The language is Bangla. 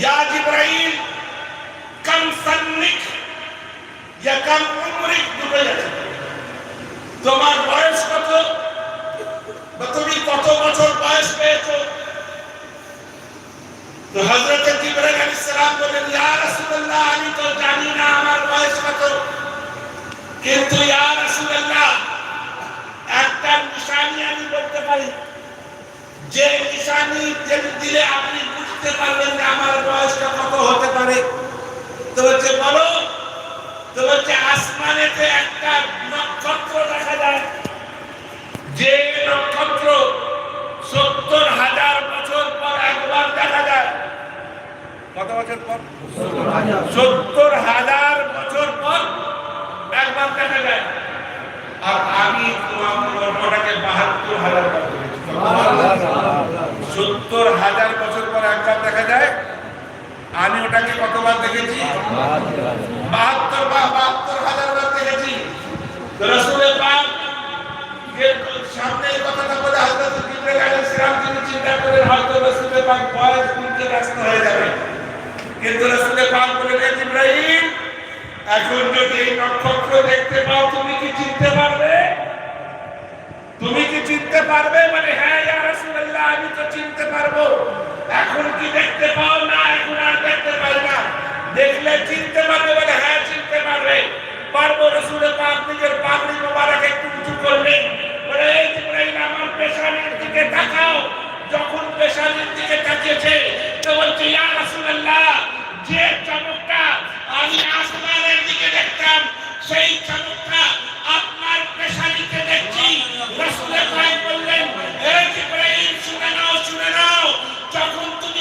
ইয়া জিবরাইল কাম সান্নিক ইয়া কাম উমরিক ডুবে যাচ্ছে, তোমার বয়স কত বা তুমি কত বছর বয়স পেয়েছো? তো হযরত জিবরাইল আলাইহিস সালাম বলেন, ইয়া রাসূলুল্লাহ আমি তো জানি না আমার বয়স কত, কিন্তু ইয়া রাসূলুল্লাহ একটা নিশানি আমি বলতে পারি, যে নিশানি দিলে আপনি বুঝতে পারবেন যে আমার বয়সটা কত হতে পারে। তো হচ্ছে বলো, তো হচ্ছে আসমানেতে একটা নক্ষত্র দেখা যায়, যে নক্ষত্র 70,000 বছর পর একবার দেখা যায়। কত বছর পর? 70,000 বছর পর একবার দেখা যায়। আর আমি তোমার ওটাকে 72,000 বার করেছি। 70,000 বছর পর একবার দেখা যায়, আমি ওটাকে কতবার দেখেছি? 72,000 বার দেখেছি। রাসূল পাক সামনে এই কথাটা বলে হযরত জিবরাইল আলাইহিস সালাম তিনি চিন্তা করেন হয়তো রাসূল পাক বয়স শুনতে ব্যস্ত হয়ে যাবে, কিন্তু রাসূল পাক বলেন, জিবরাইল এখন যদি এই নক্ষত্র দেখতে পাও তুমি কি চিনতে পারবে? তুমি কি চিনতে পারবে? মানে হ্যাঁ ইয়া রাসূলুল্লাহ আমি তো চিনতে পারবো। এখন কি দেখতে পাও? না এখন আর দেখতে পাই না। দেখলে চিনতে পারবে? বলে হ্যাঁ চিনতে পারবে পারবো। রাসূল পাক নিজের পাগড়ি মোবারক একটু উঁচু করলেন, বলে এই জিবরাইল আমার পেশানির দিকে তাকাও। যখন পেশানির দিকে তাকিয়েছে তো বলছে, ইয়া রাসূলুল্লাহ